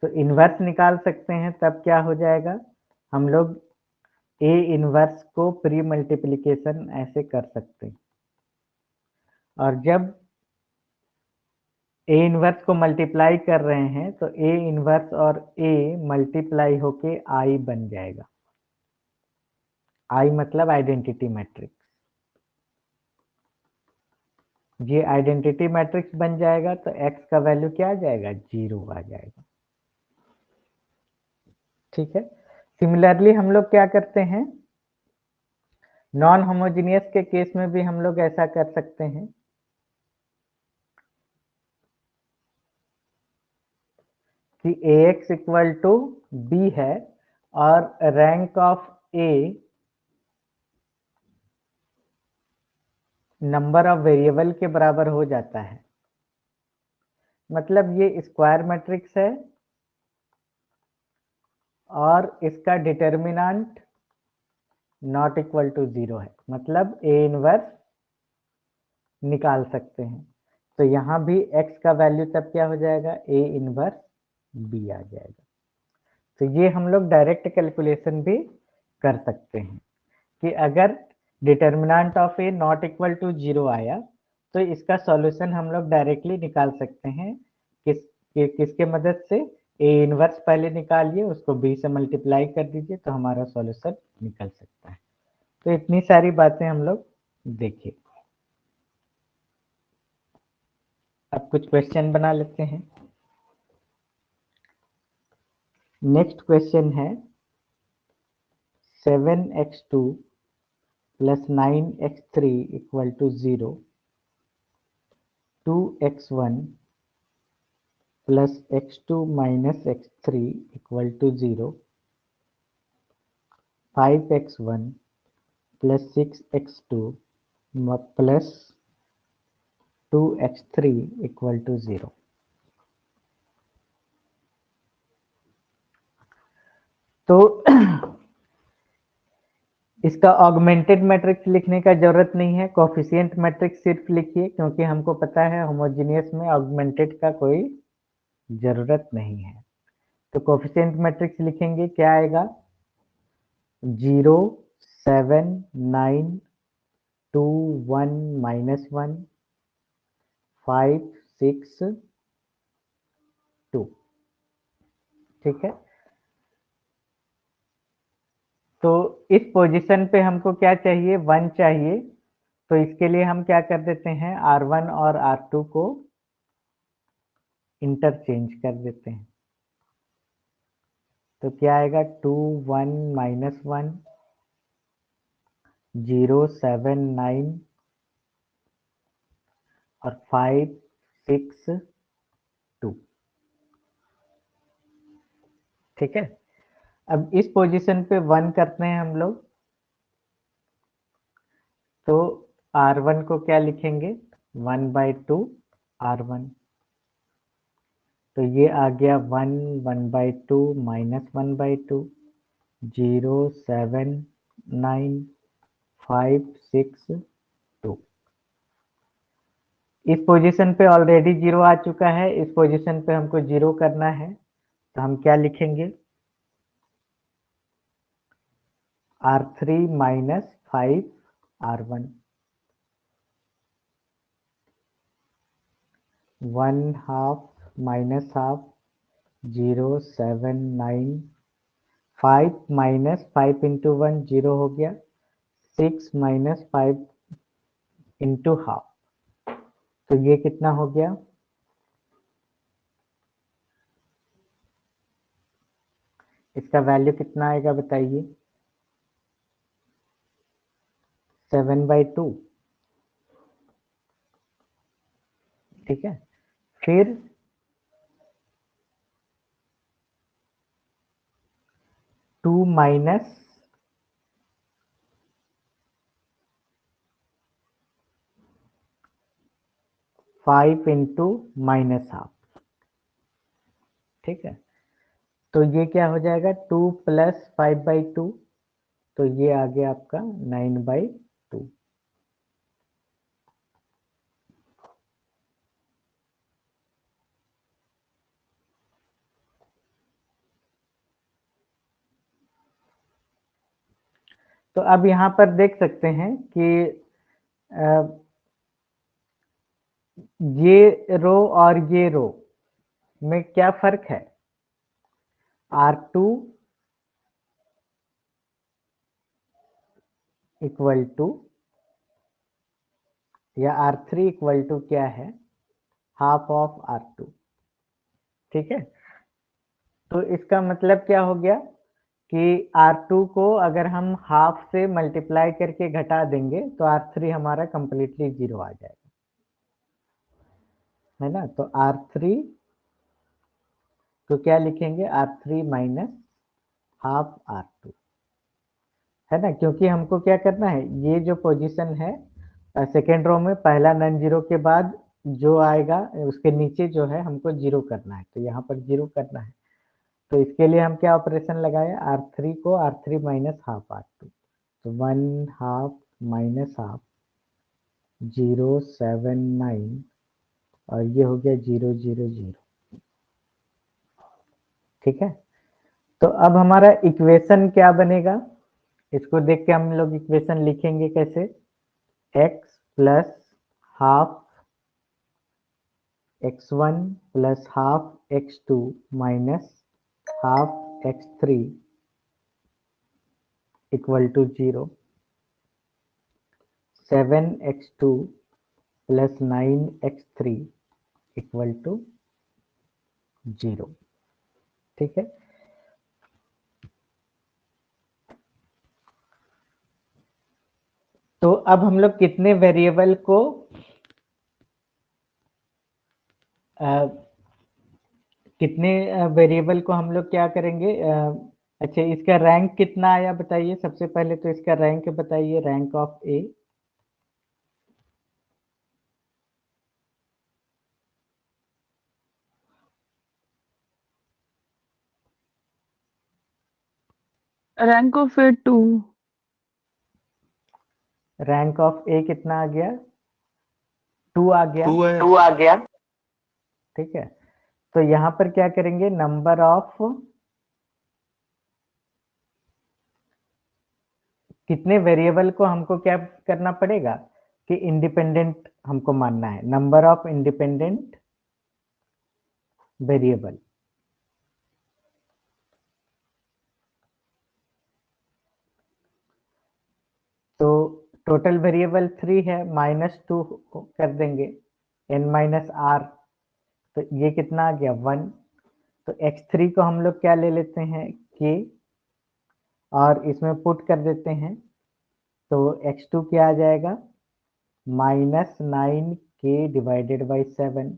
तो इन्वर्स निकाल सकते हैं तब क्या हो जाएगा? हम लोग ए इन्वर्स को प्री मल्टीप्लिकेशन ऐसे कर सकते हैं, और जब ए इन्वर्स को मल्टीप्लाई कर रहे हैं तो ए इन्वर्स और ए मल्टीप्लाई होके आई बन जाएगा। आई मतलब आइडेंटिटी मैट्रिक्स। ये आइडेंटिटी मैट्रिक्स बन जाएगा तो एक्स का वैल्यू क्या आ जाएगा? जीरो आ जाएगा, ठीक है। सिमिलरली हम लोग क्या करते हैं? नॉन होमोजेनियस के केस में भी हम लोग ऐसा कर सकते हैं कि ax इक्वल टू बी है और rank of A number of variable के बराबर हो जाता है। मतलब ये स्क्वायर मैट्रिक्स है और इसका determinant not equal to zero है, मतलब ए इनवर्स निकाल सकते हैं। तो यहाँ भी x का वैल्यू तब क्या हो जाएगा? ए इनवर्स बी आ जाएगा। तो ये हम लोग डायरेक्ट कैलकुलेशन भी कर सकते हैं कि अगर determinant of A not equal to zero आया तो इसका सॉल्यूशन हम लोग डायरेक्टली निकाल सकते हैं। किसके मदद से? ए इनवर्स पहले निकालिए, उसको बी से मल्टीप्लाई कर दीजिए तो हमारा सॉल्यूशन निकल सकता है। तो इतनी सारी बातें हम लोग देखिए। अब कुछ क्वेश्चन बना लेते हैं। नेक्स्ट क्वेश्चन है 7x2 plus 9x3 equal to 0, 2x1 plus x2 minus x3 equal to 0, 5x1 plus 6x2 plus 2x3 equal to 0। तो इसका ऑगमेंटेड मैट्रिक्स लिखने का जरूरत नहीं है, कोफिशिएंट मैट्रिक्स सिर्फ लिखिए, क्योंकि हमको पता है होमोजेनियस में ऑगमेंटेड का कोई जरूरत नहीं है। तो कोफिशिएंट मैट्रिक्स लिखेंगे, क्या आएगा? 0, 7, 9, 2, 1 माइनस 1, 5, 6, 2, ठीक है। तो इस पोजीशन पे हमको क्या चाहिए? 1 चाहिए। तो इसके लिए हम क्या कर देते हैं? R1 और R2 को इंटरचेंज कर देते हैं। तो क्या आएगा 2 1 -1 0 7 9 और 5 6 2। ठीक है, अब इस पोजीशन पे 1 करते हैं हम लोग, तो R1 को क्या लिखेंगे 1/2 R1। तो ये आ गया 1 1/2 -1/2 0 7 9 5 6 2। इस पोजीशन पे ऑलरेडी 0 आ चुका है, इस पोजीशन पे हमको 0 करना है, तो हम क्या लिखेंगे R3 -5 R1 1/2 -1/2 0 7 9 5 -5 into 1 0 हो गया 6 -5 into हाफ, तो ये कितना हो गया इसका वैल्यू कितना आएगा बताइए 7/2। ठीक है, फिर 2 माइनस 5 into -1/2। ठीक है, तो ये क्या हो जाएगा 2 + 5/2, तो ये आ गया आपका 9/2। तो अब यहाँ पर देख सकते हैं कि ये रो और ये रो में क्या फर्क है R2 इक्वल टू या R3 इक्वल टू क्या है हाफ ऑफ R2। ठीक है, तो इसका मतलब क्या हो गया कि R2 को अगर हम हाफ से मल्टीप्लाई करके घटा देंगे तो R3 हमारा कंप्लीटली 0 आ जाएगा, है ना। तो R3 तो क्या लिखेंगे R3 -1/2 R2, है ना, क्योंकि हमको क्या करना है ये जो पोजीशन है सेकेंड रो में पहला नॉन जीरो के बाद जो आएगा उसके नीचे जो है हमको 0 करना है, तो यहाँ पर 0 करना है। तो इसके लिए हम क्या ऑपरेशन लगाए R3 को R3 -1/2 R2, तो 1/2 -1/2 0 7 9 और ये हो गया 0 0 0। ठीक है, तो अब हमारा इक्वेशन क्या बनेगा, इसको देख के हम लोग इक्वेशन लिखेंगे कैसे x + half x1 + half x2 minus half x3 equal to 0 7x2 + 9x3 equal to 0। ठीक है, तो अब हम लोग कितने वेरिएबल को हम लोग क्या करेंगे अच्छा इसका रैंक कितना आया बताइए, सबसे पहले तो इसका रैंक बताइए, rank of A. Rank of A 2। Rank of A कितना आ गया 2 आ गया। 2 है। 2 आ गया, ठीक है। तो यहाँ पर क्या करेंगे नंबर ऑफ कितने वेरिएबल को हमको क्या करना पड़ेगा कि इंडिपेंडेंट हमको मानना है, नंबर ऑफ इंडिपेंडेंट वेरिएबल। तो टोटल वेरिएबल 3 है -2 कर देंगे n - r तो ये कितना आ गया 1। तो x3 को हम लोग क्या ले लेते हैं k और इसमें पुट कर देते हैं, तो x2 क्या आ जाएगा -9k डिवाइडेड बाई 7।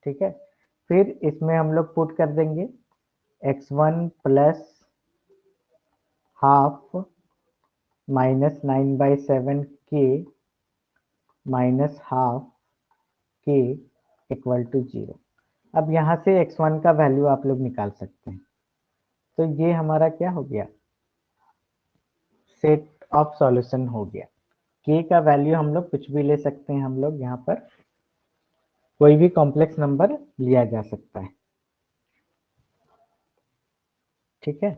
ठीक है, फिर इसमें हम लोग पुट कर देंगे x1 plus half -9/7k minus half k equal to 0। अब यहाँ से x1 का वैल्यू आप लोग निकाल सकते हैं। तो ये हमारा क्या हो गया, सेट ऑफ सॉल्यूशन हो गया। k का वैल्यू हम लोग कुछ भी ले सकते हैं, हम लोग यहाँ पर कोई भी कॉम्प्लेक्स नंबर लिया जा सकता है। ठीक है,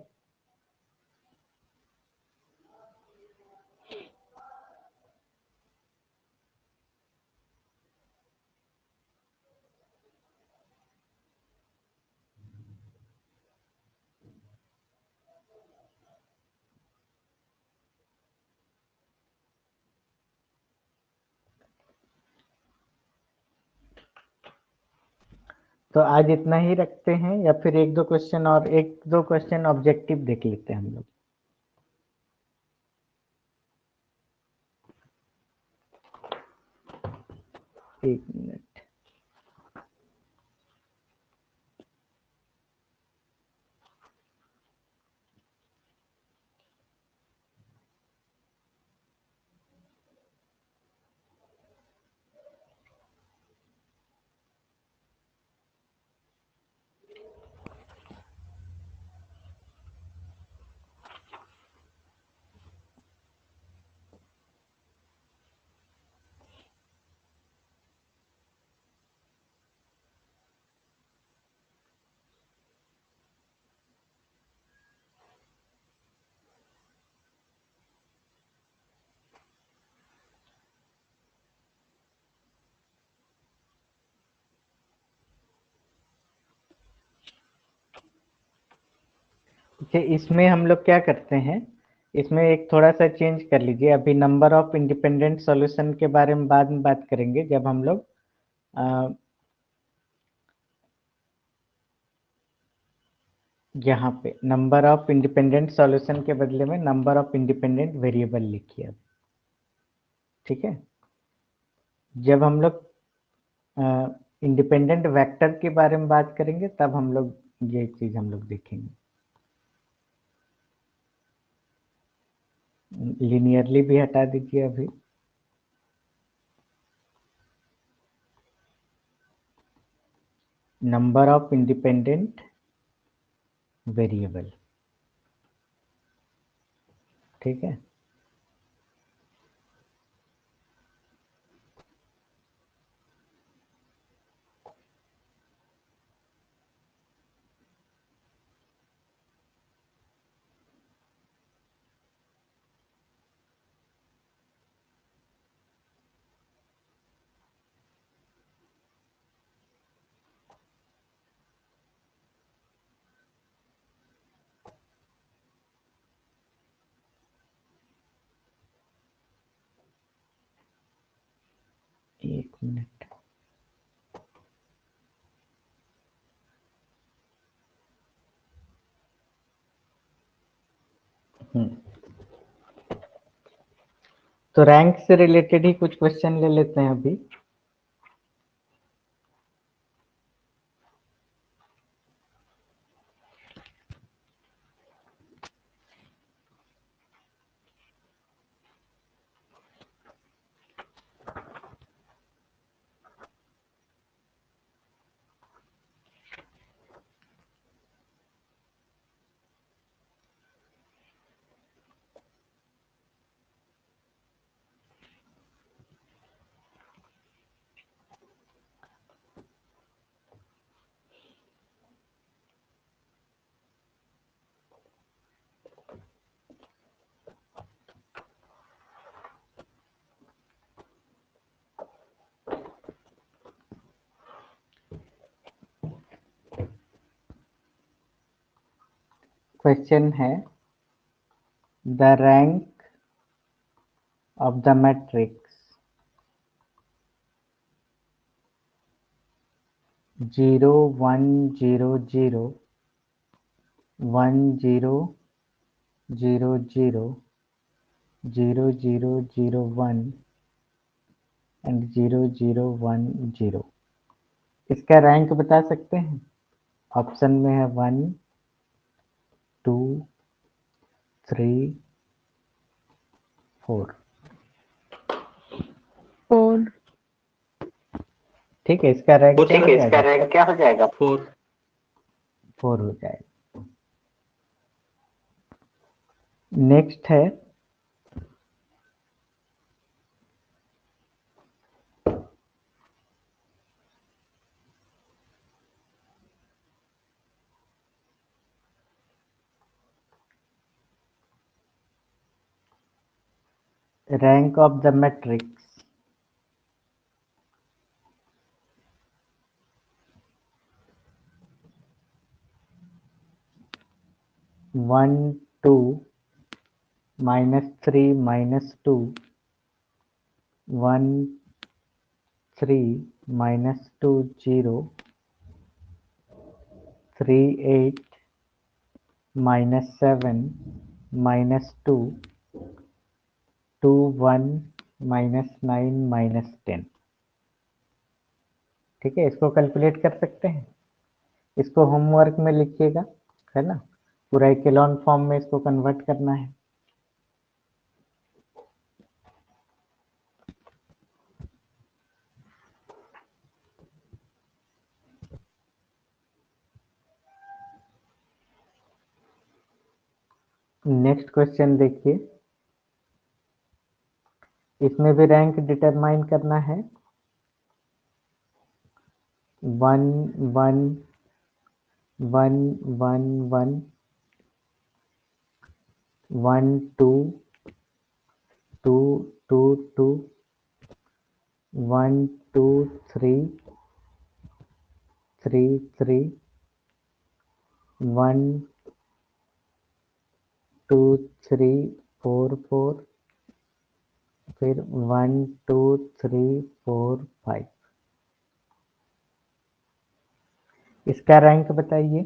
तो आज इतना ही रखते हैं, या फिर एक दो क्वेश्चन ऑब्जेक्टिव देख लेते हैं हम लोग। एक मिनट। अच्छा, इसमें हम लोग क्या करते हैं, इसमें एक थोड़ा सा चेंज कर लीजिए। अभी नंबर ऑफ इंडिपेंडेंट सॉल्यूशन के बारे में बाद में बात करेंगे, जब हम लोग यहाँ पे नंबर ऑफ इंडिपेंडेंट सॉल्यूशन के बदले में नंबर ऑफ इंडिपेंडेंट वेरिएबल लिखिए अब। ठीक है, जब हम लोग इंडिपेंडेंट वेक्टर के बारे में बात करेंगे तब हम लोग ये चीज हम लोग देखेंगे। लिनियरली भी हटा दीजिए अभी। Number of independent variable. ठीक है, एक मिनट। तो रैंक से रिलेटेड ही कुछ क्वेश्चन ले लेते हैं अभी। क्वेश्चन है the rank of the matrix 0 1 0 0 1 0 0 0 0 0 0 1 and 0 0 1 0। इसका रैंक बता सकते हैं? ऑप्शन में है 1 2 3 4। 4। ठीक है, इसका रैंक क्या हो इसका जाएगा? रैंक क्या हो जाएगा? 4। 4 हो जाएगा। नेक्स्ट है rank of the matrix. One two -3 -2 1 3 -2 0 3 8 -7 -2 2 1 -9 -10। ठीक है, इसको कैलकुलेट कर सकते हैं। इसको होमवर्क में लिखिएगा, है ना। पूरा इकेलॉन फॉर्म में इसको कन्वर्ट करना है। नेक्स्ट क्वेश्चन देखिए, इसमें भी रैंक डिटरमाइन करना है। 1 1 1 1 1 1 2 2 2 2 1 2 3 3 3 1 2 3 4 4 फिर 1 2 3 4 5। इसका रैंक बताइए।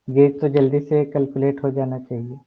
ये तो जल्दी से कैलकुलेट हो जाना चाहिए।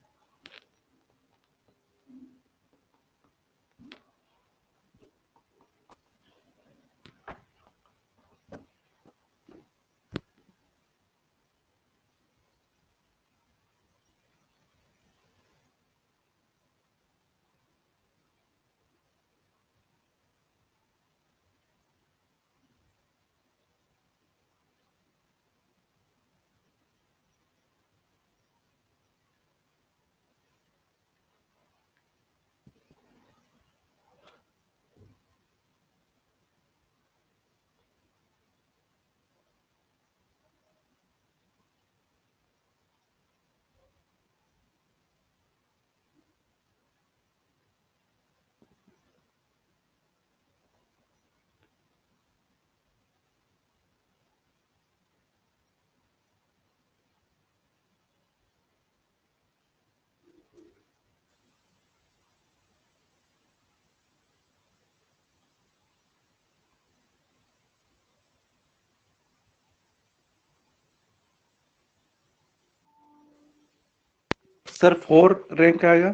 सर 4 रैंक आएगा।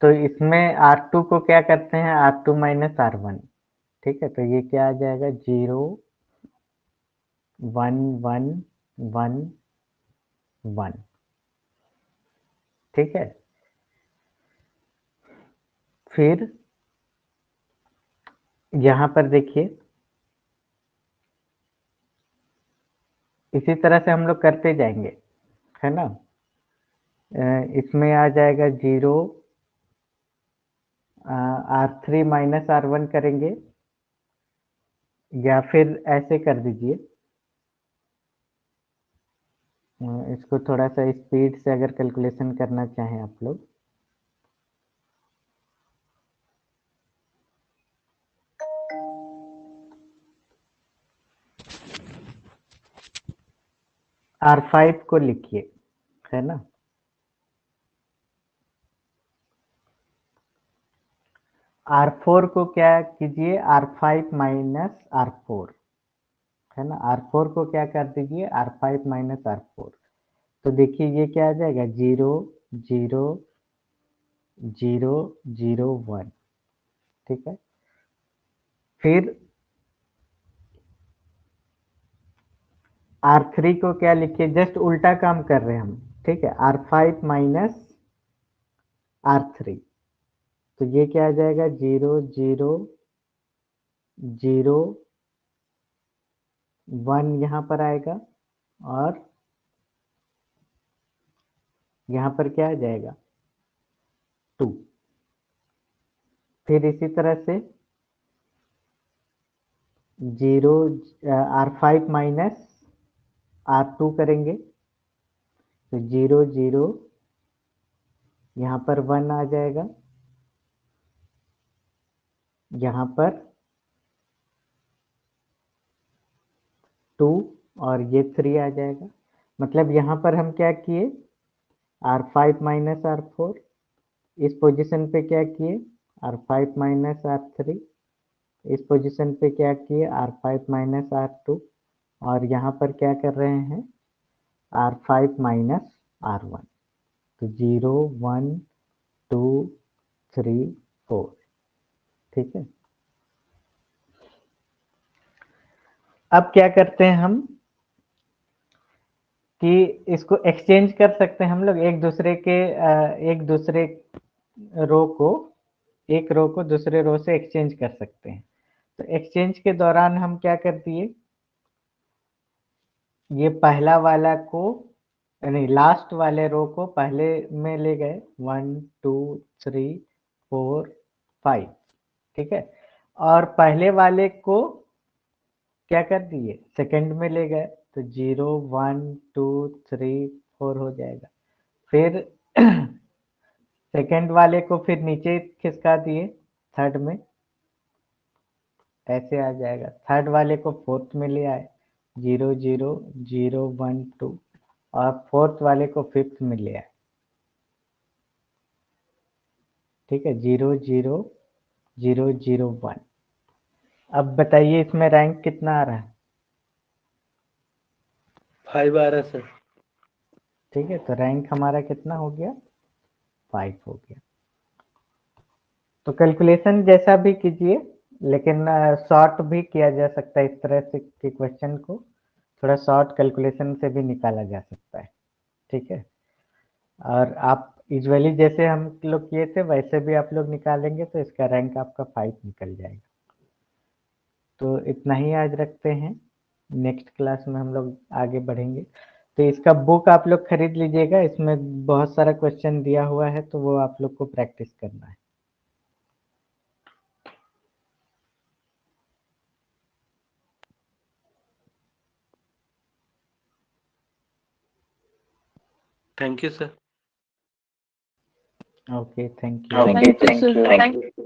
तो इसमें R2 को क्या करते हैं? R2 - R1। ठीक है, तो ये क्या आ जाएगा? 0 1 1 1 1। ठीक है, फिर यहां पर देखिए, इसी तरह से हम लोग करते जाएंगे, है ना। इसमें आ जाएगा 0 R3 - R1 करेंगे, या फिर ऐसे कर दीजिए। इसको थोड़ा सा स्पीड से अगर कैलकुलेशन करना चाहें आप लोग, R5 को लिखिए, है ना। R4 को क्या कीजिए, R5 माइनस R4, है ना। R4 को क्या कर दीजिए, R5 माइनस R4। तो देखिए ये क्या आ जाएगा, 0 0 0 0 1, ठीक है। फिर R3 को क्या लिखिए, जस्ट उल्टा काम कर रहे हैं हम, ठीक है। R5 माइनस R3, तो ये क्या आ जाएगा, 0 0 0 1 यहाँ पर आएगा, और यहाँ पर क्या आ जाएगा, 2। फिर इसी तरह से 0 R5 माइनस R2 करेंगे, तो 0 0 यहाँ पर 1 आ जाएगा, यहाँ पर 2, और ये 3 आ जाएगा। मतलब यहाँ पर हम क्या किए, R5 माइनस R4, इस पोजीशन पे क्या किए, R5 माइनस R3, इस पोजीशन पे क्या किए, R5 माइनस R2, और यहाँ पर क्या कर रहे हैं, R5 माइनस R1। तो 0 1 2 3 4, ठीक है। अब क्या करते हैं हम कि इसको एक्सचेंज कर सकते हैं हम लोग, एक दूसरे रो को, एक रो को दूसरे रो से एक्सचेंज कर सकते हैं। तो एक्सचेंज के दौरान हम क्या कर दिए, ये पहला वाला को, नहीं लास्ट वाले रो को पहले में ले गए, 1 2 3 4 5, ठीक है। और पहले वाले को क्या कर दिए, सेकंड में ले गए, तो 0 1 2 3 4 हो जाएगा। फिर सेकंड वाले को फिर नीचे खिसका दिए, थर्ड में, ऐसे आ जाएगा। थर्ड वाले को फोर्थ में ले आए, 0 0 0 1 2, और फोर्थ वाले को फिफ्थ में ले आए, ठीक है, 0 0 0 0 1। अब बताइए इसमें रैंक कितना आ रहा है, 5 आ रहा है सर। ठीक है। तो रैंक हमारा कितना हो गया, 5 हो गया। तो कैलकुलेशन जैसा भी कीजिए, लेकिन शॉर्ट भी किया जा सकता है, इस तरह से के क्वेश्चन को थोड़ा शॉर्ट कैलकुलेशन से भी निकाला जा सकता है, ठीक है। और आप यूजुअली जैसे हम लोग किए थे वैसे भी आप लोग निकालेंगे तो इसका रैंक आपका 5 निकल जाएगा। तो इतना ही आज रखते हैं, नेक्स्ट क्लास में हम लोग आगे बढ़ेंगे। तो इसका बुक आप लोग खरीद लीजिएगा, इसमें बहुत सारा क्वेश्चन दिया हुआ है, तो वो आप लोग को प्रैक्टिस करना है। Thank you sir. Okay, thank you. Thank you, sir.